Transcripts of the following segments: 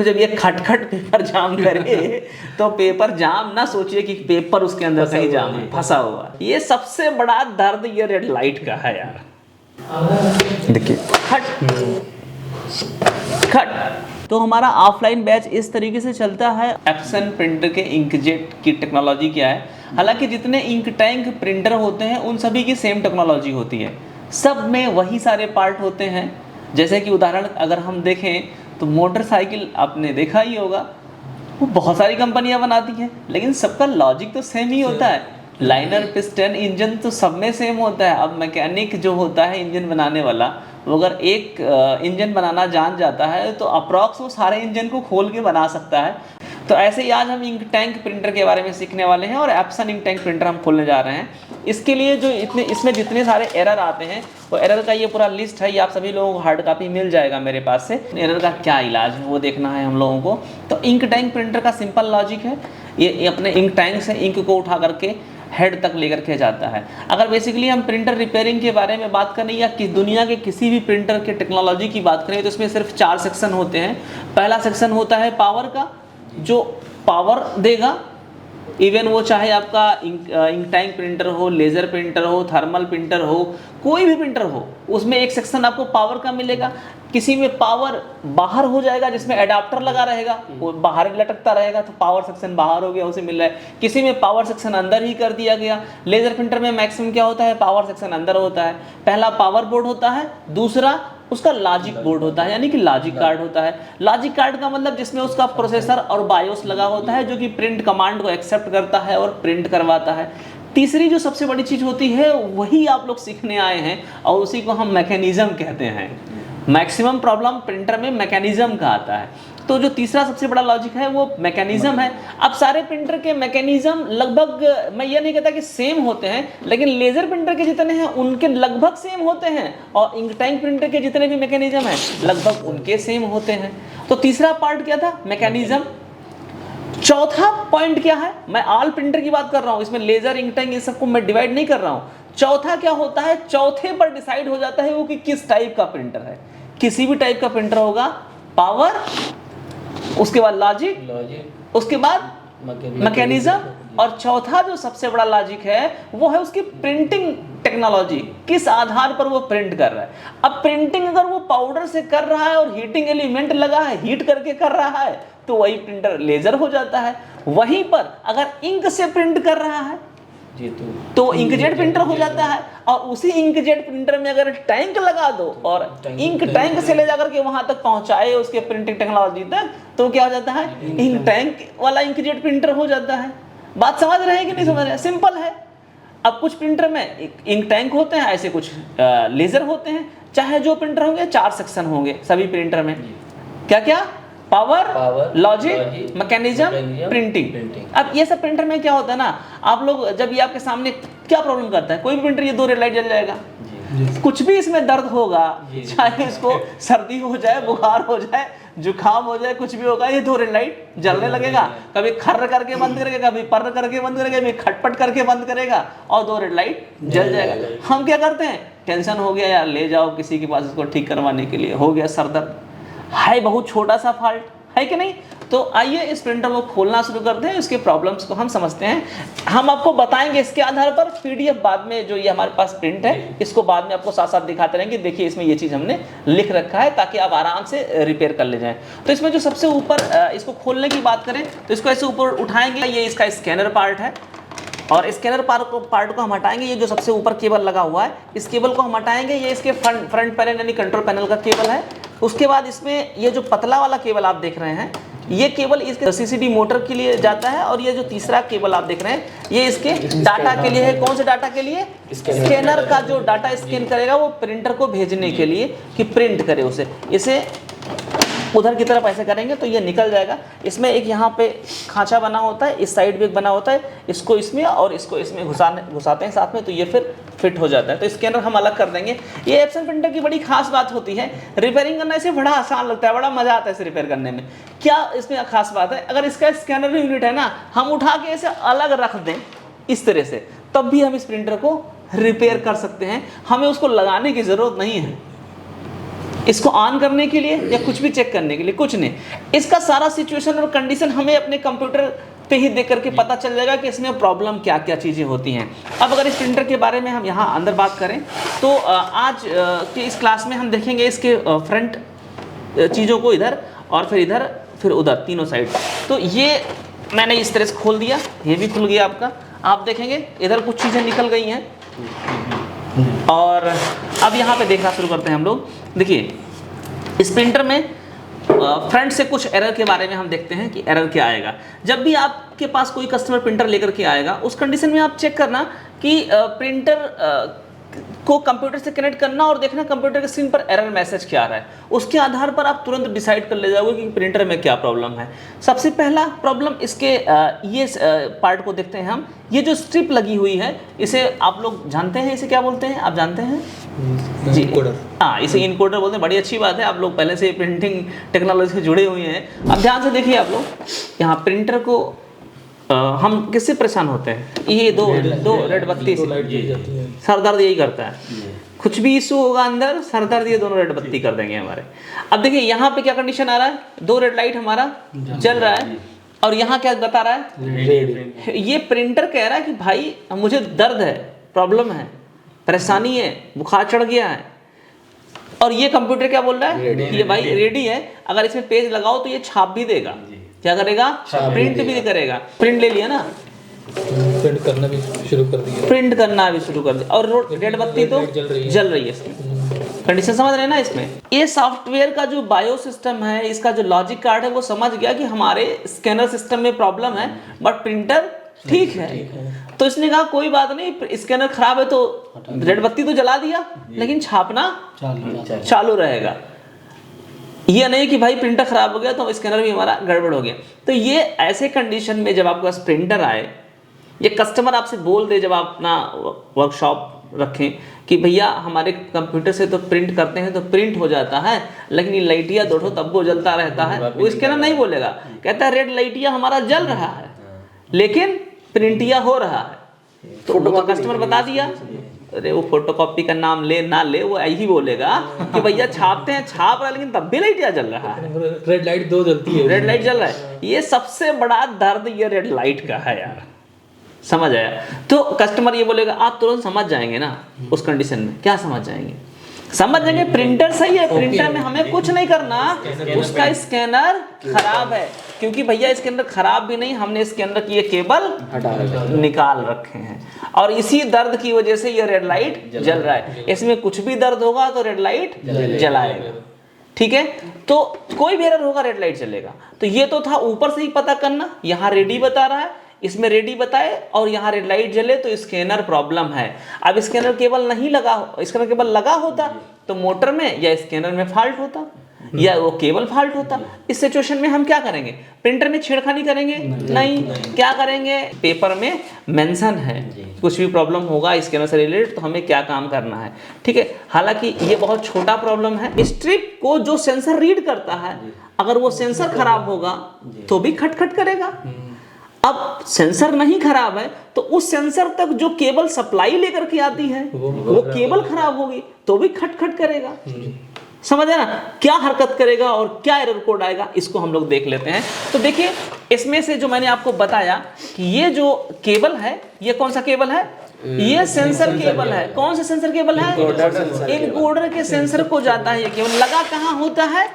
तो जब ये खटखट पेपर जाम करे तो पेपर जाम ना सोचिए कि पेपर उसके अंदर कहीं जाम है, फंसा हुआ। ये सबसे बड़ा दर्द ये रेड लाइट का है यार। देखिए खट खट। तो हमारा ऑफलाइन बैच इस तरीके से चलता है। एप्सन प्रिंटर के इंकजेट की टेक्नोलॉजी क्या है, हालांकि जितने इंक टैंक प्रिंटर होते हैं उन सभी की सेम टेक्नोलॉजी होती है, सब में वही सारे पार्ट होते हैं। जैसे कि उदाहरण अगर हम देखें तो मोटरसाइकिल आपने देखा ही होगा, वो बहुत सारी कंपनियां बनाती हैं लेकिन सबका लॉजिक तो सेम ही होता है। लाइनर, पिस्टन, इंजन तो सब में सेम होता है। अब मैकेनिक जो होता है इंजन बनाने वाला, वो अगर एक इंजन बनाना जान जाता है तो अप्रॉक्स वो सारे इंजन को खोल के बना सकता है। तो ऐसे ही आज हम इंक टैंक प्रिंटर के बारे में सीखने वाले हैं और एप्सन इंक टैंक प्रिंटर हम खोलने जा रहे हैं। इसके लिए जो इसमें जितने सारे एरर आते हैं वो एरर का ये पूरा लिस्ट है, ये आप सभी लोगों को हार्ड कॉपी मिल जाएगा मेरे पास से। एरर का क्या इलाज है वो देखना है हम लोगों को। तो इंक टैंक प्रिंटर का सिंपल लॉजिक है, ये अपने इंक टैंक से इंक को उठा करके हेड तक लेकर के जाता है। अगर बेसिकली हम प्रिंटर रिपेयरिंग के बारे में बात करें या कि दुनिया के किसी भी प्रिंटर के टेक्नोलॉजी की बात करें तो इसमें सिर्फ 4 सेक्शन होते हैं। पहला सेक्शन होता है पावर का, जो पावर देगा, इवन वो चाहे आपका इंक टैंक प्रिंटर हो, लेज़र प्रिंटर हो, थर्मल प्रिंटर हो, कोई भी प्रिंटर हो, उसमें एक सेक्शन आपको पावर का मिलेगा। किसी में पावर बाहर हो जाएगा जिसमें एडाप्टर लगा रहेगा, वो बाहर ही लटकता रहेगा तो पावर सेक्शन बाहर हो गया, उसे मिल रहा है। किसी में पावर सेक्शन अंदर ही कर दिया गया। लेज़र प्रिंटर में मैक्सिमम क्या होता है, पावर सेक्शन अंदर होता है। पहला पावर बोर्ड होता है, दूसरा उसका लॉजिक बोर्ड होता है, यानी कि लॉजिक कार्ड होता है। लॉजिक कार्ड का मतलब जिसमें उसका प्रोसेसर और बायोस लगा होता है जो कि प्रिंट कमांड को एक्सेप्ट करता है और प्रिंट करवाता है। तीसरी जो सबसे बड़ी चीज़ होती है वही आप लोग सीखने आए हैं और उसी को हम मैकेनिज्म कहते हैं। मैक्सिमम प्रॉब्लम प्रिंटर में मैकेनिज्म का आता है, तो जो तीसरा सबसे बड़ा लॉजिक है वो मैकेनिज्म है। अब सारे प्रिंटर के मैकेनिज्म लगभग, मैं ये नहीं कहता कि सेम होते हैं, लेकिन लेज़र प्रिंटर के जितने हैं उनके लगभग सेम होते हैं और इंक टैंक प्रिंटर के जितने भी मैकेनिज्म हैं लगभग उनके सेम होते हैं। तो तीसरा पार्ट क्या था, मैकेनिज्म। चौथा पॉइंट क्या है, मैं ऑल प्रिंटर की बात कर रहा हूँ, इसमें लेज़र, इंक टैंक, ये सबको मैं डिवाइड नहीं कर रहा हूँ। चौथा क्या होता है, चौथे पर डिसाइड हो जाता है वो कि किस टाइप का प्रिंटर है। किसी भी टाइप का प्रिंटर होगा, पावर, उसके बाद लॉजिक, उसके बाद मैकेनिज्म, और चौथा जो सबसे बड़ा लॉजिक है वो है उसकी प्रिंटिंग टेक्नोलॉजी, किस आधार पर वो प्रिंट कर रहा है। अब प्रिंटिंग अगर वो पाउडर से कर रहा है और हीटिंग एलिमेंट लगा है, हीट करके कर रहा है, तो वही प्रिंटर लेजर हो जाता है। वहीं पर अगर इंक से प्रिंट कर रहा है तो इंकजेट प्रिंटर हो जाता है। और उसी इंकजेट प्रिंटर में अगर टैंक लगा दो और इंक टैंक से ले जाकर के वहां तक पहुंचाए उसके प्रिंटिंग टेक्नोलॉजी तक, तो क्या हो जाता है, इंक टैंक वाला इंकजेट प्रिंटर हो जाता है। बात समझ रहे हैं कि नहीं समझ रहे हैं, सिंपल है। अब कुछ प्रिंटर में इंक टैंक होते हैं, ऐसे कुछ लेजर होते हैं। चाहे जो प्रिंटर होंगे 4 सेक्शन होंगे सभी प्रिंटर में। क्या क्या, पावर, लॉजिक, मैकेनिज्म, प्रिंटिंग। अब ये सब प्रिंटर में क्या होता है ना, आप लोग जब ये आपके सामने क्या प्रॉब्लम करता है, कोई भी प्रिंटर ये 2 रेड लाइट जल जाएगा, कुछ भी इसमें दर्द होगा, चाहे इसको सर्दी हो जाए, बुखार हो जाए, जुकाम हो जाए, कुछ भी होगा, ये 2 रेड लाइट जलने लगेगा। कभी खर्र करके बंद करेगा, कभी पर्र करके बंद करेगा, कभी खटपट करके बंद करेगा और 2 रेड लाइट जल जाएगा। हम क्या करते हैं, टेंशन हो गया यार, ले जाओ किसी के पास इसको ठीक करवाने के लिए, हो गया सर दर्द, है बहुत छोटा सा फॉल्ट है कि नहीं। तो आइए इस प्रिंटर को खोलना शुरू करते हैं, इसके प्रॉब्लम्स को हम समझते हैं। हम आपको बताएंगे इसके आधार पर, पीडीएफ बाद में जो ये हमारे पास प्रिंट है इसको बाद में आपको साथ साथ दिखाते रहेंगे। देखिए इसमें ये चीज़ हमने लिख रखा है ताकि आप आराम से रिपेयर कर ले जाएं। तो इसमें जो सबसे ऊपर इसको खोलने की बात करें तो इसको ऐसे ऊपर उठाएंगे, ये इसका स्कैनर पार्ट है और स्कैनर पार्ट को हम हटाएंगे। ये जो सबसे ऊपर केबल लगा हुआ है इस केबल को हम हटाएंगे, ये इसके फ्रंट पैनल यानी कंट्रोल पैनल का केबल है। उसके बाद इसमें ये जो पतला वाला केबल आप देख रहे हैं, ये केबल इसके सीसीडी मोटर के लिए जाता है और ये जो तीसरा केबल आप देख रहे हैं ये इसके डाटा के लिए है। कौन से डाटा के लिए, स्कैनर का जो डाटा स्कैन करेगा वो प्रिंटर को भेजने के लिए कि प्रिंट करे उसे। इसे उधर की तरफ ऐसे करेंगे तो ये निकल जाएगा। इसमें एक यहाँ पे खांचा बना होता है, इस साइड भी एक बना होता है, इसको इसमें और इसको इसमें घुसाते हैं साथ में, तो ये फिर फिट हो जाता है। तो स्कैनर हम अलग कर देंगे। ये एप्सन प्रिंटर की बड़ी खास बात होती है, रिपेयरिंग करना इसे बड़ा आसान लगता है, बड़ा मजा आता है इसे रिपेयर करने में। क्या इसमें खास बात है, अगर इसका स्कैनर यूनिट है ना, हम उठा के इसे अलग रख दें इस तरह से, तब भी हम इस प्रिंटर को रिपेयर कर सकते हैं, हमें उसको लगाने की जरूरत नहीं है। इसको ऑन करने के लिए या कुछ भी चेक करने के लिए, कुछ नहीं। इसका सारा सिचुएशन और कंडीशन हमें अपने कंप्यूटर पे ही देख करके पता चल जाएगा कि इसमें प्रॉब्लम क्या क्या चीज़ें होती हैं। अब अगर इस प्रिंटर के बारे में हम यहाँ अंदर बात करें तो आज के इस क्लास में हम देखेंगे इसके फ्रंट चीज़ों को, इधर और फिर इधर फिर उधर, तीनों साइड। तो ये मैंने इस तरह से खोल दिया, ये भी खुल गया आपका। आप देखेंगे इधर कुछ चीज़ें निकल गई हैं और अब यहाँ पे देखना शुरू करते हैं हम लोग। देखिए इस प्रिंटर में फ्रंट से कुछ एरर के बारे में हम देखते हैं कि एरर क्या आएगा। जब भी आपके पास कोई कस्टमर प्रिंटर लेकर के आएगा, उस कंडीशन में आप चेक करना कि प्रिंटर को कंप्यूटर से कनेक्ट करना और देखना कंप्यूटर के स्क्रीन पर एरर मैसेज क्या आ रहा है। उसके आधार पर आप तुरंत डिसाइड कर ले जाओगे कि प्रिंटर में क्या प्रॉब्लम है। सबसे पहला प्रॉब्लम इसके ये पार्ट को देखते हैं हम। ये जो स्ट्रिप लगी हुई है, इसे आप लोग जानते हैं, इसे क्या बोलते हैं, आप जानते हैं जी? इनकोडर। हाँ, इसे इनकोडर बोलते हैं। बड़ी अच्छी बात है, आप लोग पहले से प्रिंटिंग टेक्नोलॉजी से जुड़े हुए हैं। अब ध्यान से देखिए आप लोग, यहाँ प्रिंटर को हम किससे परेशान होते हैं? ये दो रेड बत्ती से सर दर्द यही करता है। कुछ भी इशू होगा अंदर, सर दर्द, ये दोनों रेड बत्ती कर देंगे हमारे। अब देखिए यहाँ पे क्या कंडीशन आ रहा है, 2 रेड लाइट हमारा जल रहा है और यहाँ क्या बता रहा है, ये प्रिंटर कह रहा है कि भाई मुझे दर्द है, प्रॉब्लम है, परेशानी है, बुखार चढ़ गया है। और ये कंप्यूटर क्या बोल रहा है कि ये भाई रेडी है, अगर इसमें पेज लगाओ तो ये छाप भी देगा। क्या करेगा? प्रिंट भी करेगा। प्रिंट ले लिया ना, प्रिंट करना भी शुरू कर दिया, प्रिंट करना भी शुरू कर दिया। और रेड बत्ती तो जल रही है इसमें। कंडीशन समझ रहे हैं ना? इसमें ये सॉफ्टवेयर का जो बायो सिस्टम है, इसका जो लॉजिक कार्ड है, वो समझ गया कि हमारे स्कैनर सिस्टम में प्रॉब्लम है, बट प्रिंटर ठीक है। तो इसने कहा कोई बात नहीं, स्कैनर खराब है तो रेड बत्ती तो जला दिया, लेकिन छापना चालू रहेगा। ये नहीं कि भाई प्रिंटर खराब हो गया तो स्कैनर भी हमारा गड़बड़ हो गया। तो ये ऐसे कंडीशन में जब आपके पास प्रिंटर आए, ये कस्टमर आपसे बोल दे, जब आप अपना वर्कशॉप रखें कि भैया हमारे कंप्यूटर से तो प्रिंट करते हैं तो प्रिंट हो जाता है, लेकिन ये लाइटिया दो तब वो जलता रहता है। वो स्कैनर नहीं बोलेगा, कहता है रेड लाइटिया हमारा जल रहा है लेकिन प्रिंटिया हो रहा है। तो वो तो कस्टमर बता दिया, अरे वो फोटोकॉपी का नाम ले ना ले, वो यही बोलेगा कि भैया छापते हैं, छाप रहा है लेकिन तब भी लाइटिया जल रहा है, रेड लाइट 2 जलती है, रेड लाइट जल रहा है। ये सबसे बड़ा दर्द ये रेड लाइट का है यार, समझ आया? तो कस्टमर ये बोलेगा, आप तुरंत समझ जाएंगे ना उस कंडीशन में। क्या समझ जाएंगे? समझ जाएंगे प्रिंटर सही है, प्रिंटर में हमें कुछ नहीं करना, उसका स्कैनर खराब है। क्योंकि भैया इसके अंदर खराब भी नहीं, हमने इसके अंदर की ये केबल निकाल रखे हैं और इसी दर्द की वजह से ये रेड लाइट जल रहा है। इसमें कुछ भी दर्द होगा तो रेड लाइट जलाएगा, ठीक है? तो कोई भी एरर होगा रेड लाइट जलेगा। तो ये तो था ऊपर से ही पता करना, यहाँ रेडी बता रहा है, इसमें रेडी बताए और यहाँ रेड लाइट जले तो स्कैनर प्रॉब्लम है। अब स्कैनर केबल नहीं लगा, स्कैनर केबल लगा होता तो मोटर में या स्कैनर में फॉल्ट होता या वो केबल फॉल्ट होता। इस सिचुएशन में हम क्या करेंगे? प्रिंटर में छेड़खानी करेंगे? नहीं। क्या करेंगे? पेपर में मेंशन है, कुछ भी प्रॉब्लम होगा स्कैनर से रिलेटेड तो हमें क्या काम करना है, ठीक है? हालांकि ये बहुत छोटा प्रॉब्लम है। स्ट्रिप को जो सेंसर रीड करता है, अगर वो सेंसर खराब होगा तो भी खटखट करेगा। अब सेंसर नहीं खराब है तो उस सेंसर तक जो केबल सप्लाई लेकर के आती है वो केबल खराब होगी तो भी खटखट करेगा। समझ है ना? क्या हरकत करेगा और क्या एरर कोड आएगा, इसको हम लोग देख लेते हैं। तो देखिए इसमें से जो मैंने आपको बताया कि ये जो केबल है, ये कौन सा केबल है? ये सेंसर केबल है। कौन सा सेंसर केबल है? इनकोडर के सेंसर को जाता है ये केबल। लगा कहाँ होता है?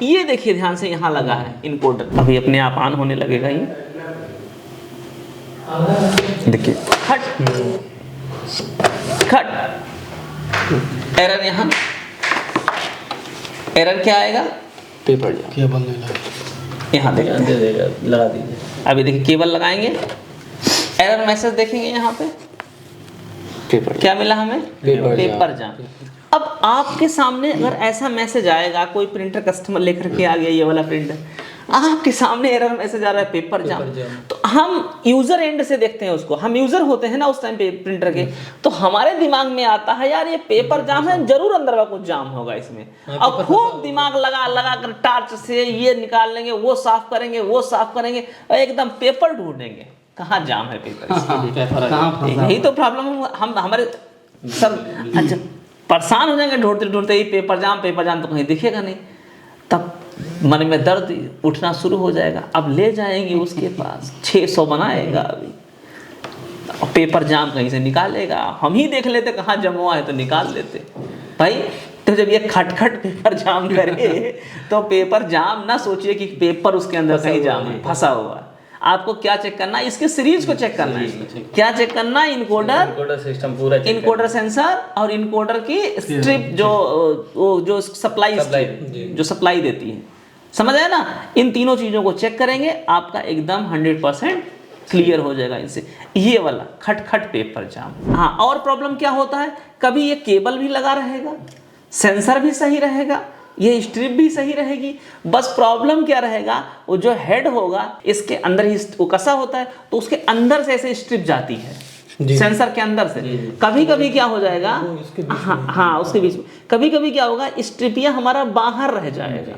ये देखिए ध्यान से, यहाँ लगा है इनकोडर। अभी अपने आप ऑन होने लगेगा ये, देखिए खट एरर। यहाँ एरर क्या आएगा? पेपर केबल नहीं लगा, यहाँ दे देगा, लगा दीजिए। अभी देखिए केबल लगाएंगे, एरर मैसेज देखेंगे यहाँ पे, पेपर क्या मिला हमें? पेपर जाम। अब आपके सामने अगर ऐसा मैसेज आएगा, कोई प्रिंटर कस्टमर लेकर के आ गया, ये वाला प्रिंटर आपके सामने एरर मैसेज आ रहा है पेपर जाम, तो हम यूजर एंड से देखते हैं उसको। हम यूजर होते हैं ना उस टाइम पे प्रिंटर के, तो हमारे दिमाग में आता है यार ये पेपर जाम है, जरूर अंदर का कुछ जाम होगा इसमें। अब खूब दिमाग लगा कर टार्च से ये निकाल लेंगे, वो साफ करेंगे, वो साफ करेंगे और एकदम पेपर ढूंढेंगे कहाँ जाम है पेपर। यही तो प्रॉब्लम है हम हमारे सर। अच्छा परेशान हो जाएंगे ढूंढते ढूंढते ही पेपर जाम तो कहीं दिखेगा नहीं। तब मन में दर्द उठना शुरू हो जाएगा। अब ले जाएंगे उसके पास, 600 बनाएगा अभी, और पेपर जाम कहीं से निकालेगा। हम ही देख लेते कहाँ जमा हुआ है तो निकाल लेते भाई। तो जब ये खटखट पेपर जाम करे तो पेपर जाम ना सोचिए कि पेपर उसके अंदर कहीं जाम है, फंसा हुआ है। आपको क्या चेक करना है, इसके सीरीज को चेक करना है। क्या चेक करना है, इनकोडर सिस्टम पूरा इनकोडर सेंसर और इनकोडर की स्ट्रिप जो सप्लाई जो सप्लाई देती है, समझ आया ना। इन तीनों चीज़ों को चेक करेंगे, आपका एकदम 100% क्लियर हो जाएगा इनसे। ये वाला खटखट पेपर जाम। हाँ, और प्रॉब्लम क्या होता है, कभी ये केबल भी लगा रहेगा, सेंसर भी सही रहेगा, ये स्ट्रिप भी सही रहेगी, बस प्रॉब्लम क्या रहेगा, वो जो हेड होगा इसके अंदर ही वो कसा होता है, तो उसके अंदर से ऐसे स्ट्रिप जाती है सेंसर के अंदर से। कभी कभी क्या हो जाएगा, हाँ उसके बीच में कभी कभी क्या होगा, स्ट्रिपिया हमारा बाहर रह जाएगा,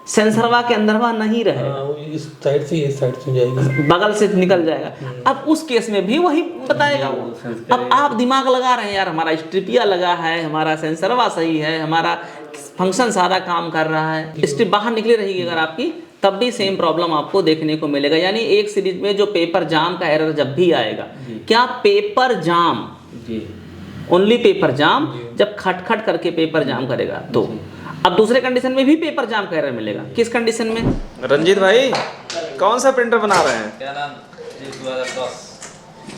सेंसरवा के अंदर वह नहीं रहेगा, इस साइड से इस साइड से जाएगी, बगल से निकल जाएगा। अब उस केस में भी वही बताएगा वो। अब आप दिमाग लगा रहे हैं यार, हमारा स्ट्रिपिया लगा है, हमारा सेंसरवा सही है, हमारा फंक्शन सारा काम कर रहा है, स्ट्रिप बाहर निकली रहेगी अगर आपकी, तब भी सेम प्रॉब्लम आपको देखने को मिलेगा। यानी एक सीरीज में जो पेपर जाम का एरर जब भी आएगा, क्या पेपर जाम, ओनली पेपर जाम, जब खटखट करके पेपर जाम करेगा तो। अब दूसरे कंडीशन में भी पेपर जाम का एरर मिलेगा। किस कंडीशन में? रंजीत भाई कौन सा प्रिंटर बना रहे हैं? क्या नाम?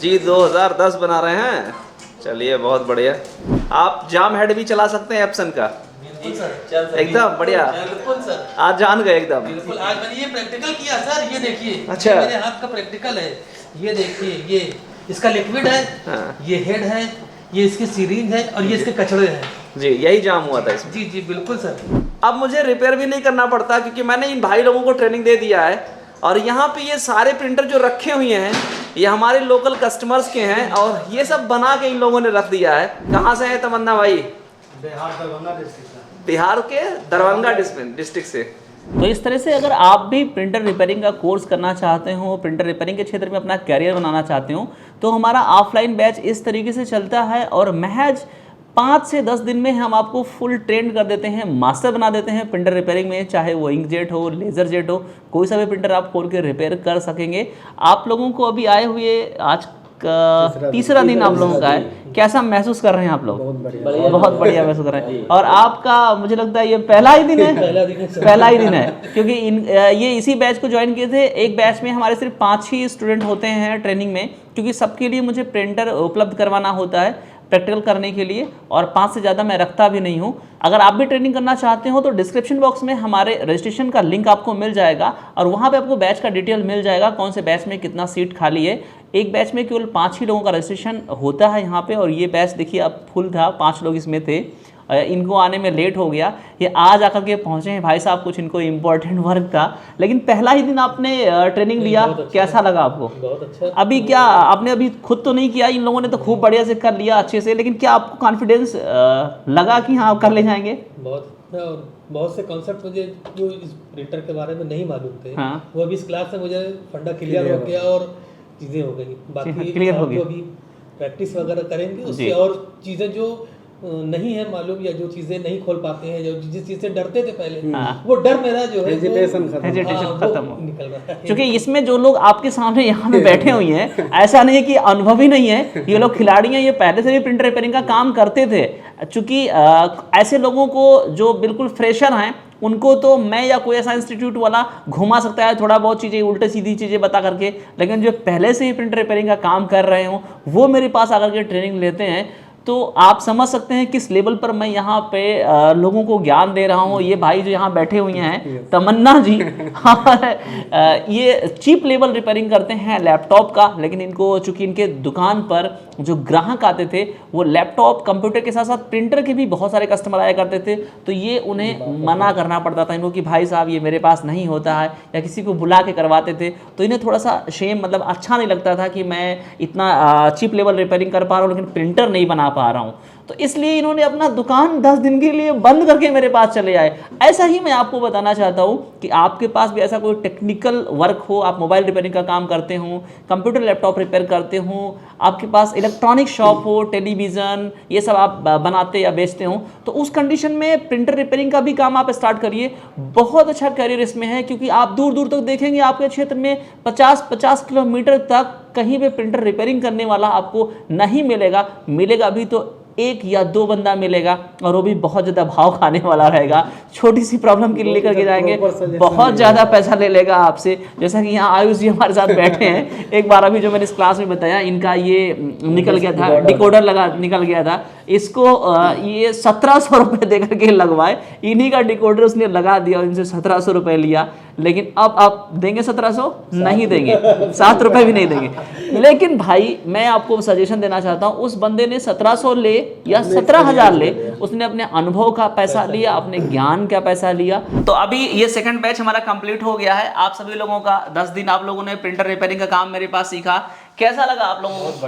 जी 2010 बना रहे हैं। चलिए बहुत बढ़िया। आप जाम हेड भी चला सकते हैं एप्सन का, एकदम बढ़िया। बिल्कुल सर, आज जान गए एकदम। बिल्कुल। आज मैंने ये प्रैक्टिकल किया सर, ये देखिए। अच्छा। ये मेरे हाथ का प्रैक्टिकल है, ये देखिए, ये इसका लिक्विड है, हाँ। ये हेड है, ये इसके सीरीज है और ये इसके कचड़े हैं। जी यही जाम हुआ था इसमें। जी जी बिल्कुल सर। अब मुझे रिपेयर भी नहीं करना पड़ता क्योंकि मैंने इन भाई लोगों को ट्रेनिंग दे दिया है। और यहाँ पे ये सारे प्रिंटर जो रखे हुए हैं ये हमारे लोकल कस्टमर्स के हैं और ये सब बना के इन लोगों ने रख दिया है। कहाँ से है तमन्ना भाई? बिहार के दरभंगा डिस्ट्रिक्ट से। तो इस तरह से अगर आप भी प्रिंटर रिपेयरिंग का कोर्स करना चाहते हो, प्रिंटर रिपेयरिंग के क्षेत्र में अपना कैरियर बनाना चाहते हो, तो हमारा ऑफलाइन बैच इस तरीके से चलता है और महज 5 से 10 दिन में हम आपको फुल ट्रेंड कर देते हैं, मास्टर बना देते हैं प्रिंटर रिपेयरिंग में। चाहे वो इंकजेट हो, लेज़र जेट हो, कोई सा भी प्रिंटर आप खोल के रिपेयर कर सकेंगे। आप लोगों को अभी आए हुए आज का तीसरा दिन आप लोगों का है, कैसा महसूस कर रहे हैं आप लोग? बहुत बढ़िया महसूस कर रहे हैं। और आपका मुझे लगता है ये पहला ही दिन है, पहला ही दिन है, क्योंकि ये इसी बैच को ज्वाइन किए थे। एक बैच में हमारे सिर्फ 5 ही स्टूडेंट होते हैं ट्रेनिंग में, क्योंकि सबके लिए मुझे प्रिंटर उपलब्ध करवाना होता है प्रैक्टिकल करने के लिए, और 5 से ज़्यादा मैं रखता भी नहीं हूँ। अगर आप भी ट्रेनिंग करना चाहते हो तो डिस्क्रिप्शन बॉक्स में हमारे रजिस्ट्रेशन का लिंक आपको मिल जाएगा और वहाँ पे आपको बैच का डिटेल मिल जाएगा, कौन से बैच में कितना सीट खाली है। एक बैच में केवल 5 ही लोगों का रजिस्ट्रेशन होता है यहाँ पे, और ये बैच देखिए अब फुल था, 5 लोग इसमें थे। इनको आने में लेट हो गया, ये आज आकर के पहुँचे हैं भाई साहब, कुछ इनको इम्पोर्टेंट वर्क था। लेकिन पहला ही दिन आपने ट्रेनिंग लिया, कैसा लगा आपको? बहुत अच्छा। अभी क्या आपने अभी खुद तो नहीं किया, इन लोगों ने तो खूब बढ़िया से कर लिया अच्छे से, लेकिन क्या आपको कॉन्फिडेंस लगा कि हाँ आप कर ले जाएंगे? बहुत। और बहुत से कॉन्सेप्ट मुझे जो इस प्रिंटर के बारे में नहीं मालूम थे, हाँ। वो अभी इस क्लास से मुझे फंडा क्लियर हो गया और चीज़ें हो गई। बाकी क्लियर हो आप गई। जो अभी प्रैक्टिस वगैरह करेंगे जी। उससे और चीज़ें जो नहीं है मालूम या जो चीज़ें नहीं खोल पाते हैं, जो जिस चीज़ से डरते थे पहले, हाँ। वो डर मेरा जो है हेजिटेशन वो खत्म हो निकल रहा है। क्योंकि इसमें जो लोग आपके सामने यहाँ पे बैठे हुए हैं, ऐसा नहीं है कि अनुभवी नहीं है, ये लोग खिलाड़ी हैं, ये पहले से भी प्रिंटर रिपेयरिंग का काम करते थे। चूँकि ऐसे लोगों को जो बिल्कुल फ्रेशर हैं उनको तो मैं या कोई ऐसा इंस्टीट्यूट वाला घुमा सकता है थोड़ा बहुत चीज़ें, उल्टे सीधी चीज़ें बता करके, लेकिन जो पहले से ही प्रिंटर रिपेयरिंग का काम कर रहे हो वो मेरे पास आकर के ट्रेनिंग लेते हैं। तो आप समझ सकते हैं किस लेवल पर मैं यहाँ पे लोगों को ज्ञान दे रहा हूँ। ये भाई जो यहाँ बैठे हुए हैं तमन्ना जी, ये चीप लेवल रिपेयरिंग करते हैं लैपटॉप का, लेकिन इनको चूंकि इनके दुकान पर जो ग्राहक आते थे वो लैपटॉप कंप्यूटर के साथ साथ प्रिंटर के भी बहुत सारे कस्टमर आया करते थे, तो ये उन्हें मना करना पड़ता था इनको कि भाई साहब ये मेरे पास नहीं होता है, या किसी को बुला के करवाते थे। तो इन्हें थोड़ा सा शेम, मतलब अच्छा नहीं लगता था कि मैं इतना चीप लेवल रिपेयरिंग कर पा रहा हूँ लेकिन प्रिंटर नहीं बना पा पा रहा हूँ। तो इसलिए इन्होंने अपना दुकान 10 दिन के लिए बंद करके मेरे पास चले आए। ऐसा ही मैं आपको बताना चाहता हूँ कि आपके पास भी ऐसा कोई टेक्निकल वर्क हो, आप मोबाइल रिपेयरिंग का काम करते हो, कंप्यूटर लैपटॉप रिपेयर करते हो, आपके पास इलेक्ट्रॉनिक शॉप हो, टेलीविज़न ये सब आप बनाते या बेचते हो, तो उस कंडीशन में प्रिंटर रिपेयरिंग का भी काम आप स्टार्ट करिए। बहुत अच्छा करियर इसमें है, क्योंकि आप दूर दूर तक देखेंगे आपके क्षेत्र में 50-50 किलोमीटर तक कहीं पे प्रिंटर रिपेयरिंग करने वाला आपको नहीं मिलेगा। मिलेगा भी तो 1 या 2 बंदा मिलेगा, और वो भी बहुत ज़्यादा भाव खाने वाला रहेगा। छोटी सी प्रॉब्लम के लिए लेकर के जाएंगे, बहुत ज़्यादा पैसा ले लेगा आपसे। जैसा कि यहाँ आयुष जी हमारे साथ बैठे हैं, एक बार अभी जो मैंने इस क्लास में बताया, इनका ये निकल गया था, डिकोडर लगा निकल गया था, इसको ये 1700 रुपये दे करके लगवाए, इन्हीं का डिकोडर उसने लगा दिया और इनसे 1700 रुपये लिया। लेकिन अब आप देंगे 1700? नहीं देंगे, 7 रुपये भी नहीं देंगे। लेकिन भाई मैं आपको सजेशन देना चाहता हूँ, उस बंदे ने 1700 ले या 17,000 ले, उसने अपने अनुभव का पैसा लिया, अपने ज्ञान का पैसा लिया। तो अभी ये सेकंड बैच हमारा कंप्लीट हो गया है। आप सभी लोगों का 10 दिन आप लोगों ने प्रिंटर रिपेयरिंग का काम मेरे पास सीखा। कैसा लगा आप लोगों को?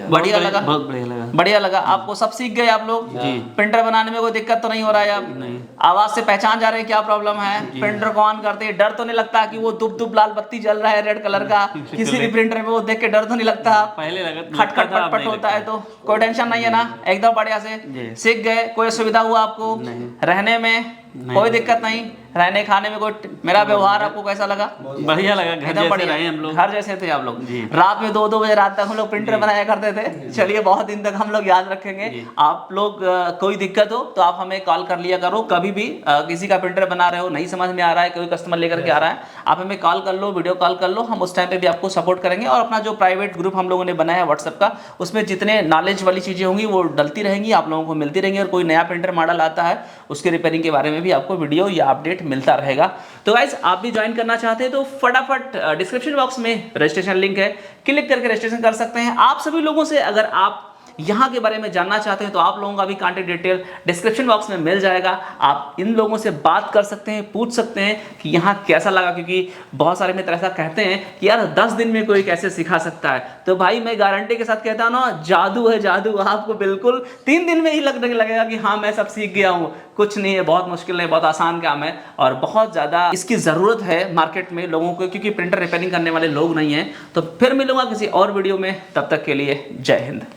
बढ़िया लगा, बहुत बढ़िया लगा। बढ़िया लगा आपको? सब सीख गए आप लोग? प्रिंटर बनाने में कोई दिक्कत तो नहीं हो रहा है? आप आवाज से पहचान जा रहे हैं क्या प्रॉब्लम है? प्रिंटर को ऑन करते ही डर तो नहीं लगता कि वो दुब दुब लाल बत्ती जल रहा है रेड कलर का? किसी भी प्रिंटर में वो देख के डर तो नहीं लगता? पहले लगा खट खट पट पट होता है, तो कोई टेंशन नहीं है ना? एकदम बढ़िया से सीख गए। कोई सुविधा हुआ आपको रहने में? कोई दिक्कत नहीं? रहने खाने में कोई? मेरा व्यवहार आपको कैसा लगा? बढ़िया लगा, घर जैसे रहे हम लोग। घर जैसे थे आप लोग। रात में 2-2 बजे रात तक हम लोग प्रिंटर बनाया करते थे। चलिए बहुत दिन तक हम लोग याद रखेंगे। आप लोग कोई दिक्कत हो तो आप हमें कॉल कर लिया करो कभी भी। किसी का प्रिंटर बना रहे हो, नहीं समझ में आ रहा है, कोई कस्टमर लेकर के आ रहा है, आप हमें कॉल कर लो, वीडियो कॉल कर लो, हम उस टाइम पे भी आपको सपोर्ट करेंगे। और अपना जो प्राइवेट ग्रुप हम लोगों ने बनाया है व्हाट्सएप का, उसमें जितने नॉलेज वाली चीजें होंगी वो डलती रहेंगी, आप लोगों को मिलती रहेंगी। और कोई नया प्रिंटर मॉडल आता है उसके रिपेयरिंग के बारे में भी आपको वीडियो या अपडेट मिलता रहेगा। तो गाइस आप भी ज्वाइन करना चाहते हैं तो फटाफट डिस्क्रिप्शन बॉक्स में रजिस्ट्रेशन लिंक है, क्लिक करके रजिस्ट्रेशन कर सकते हैं। आप सभी लोगों से अगर आप यहाँ के बारे में जानना चाहते हैं तो आप लोगों का भी कॉन्टैक्ट डिटेल डिस्क्रिप्शन बॉक्स में मिल जाएगा। आप इन लोगों से बात कर सकते हैं, पूछ सकते हैं कि यहाँ कैसा लगा, क्योंकि बहुत सारे मित्र ऐसा कहते हैं कि यार 10 दिन में कोई कैसे सिखा सकता है। तो भाई मैं गारंटी के साथ कहता हूँ ना, जादू है जादू। आपको बिल्कुल 3 दिन में ही लगने लगेगा कि हाँ मैं सब सीख गया हूँ। कुछ नहीं है, बहुत मुश्किल नहीं, बहुत आसान काम है और बहुत ज़्यादा इसकी ज़रूरत है मार्केट में लोगों को, क्योंकि प्रिंटर रिपेयरिंग करने वाले लोग नहीं हैं। तो फिर मिलूंगा किसी और वीडियो में, तब तक के लिए जय हिंद।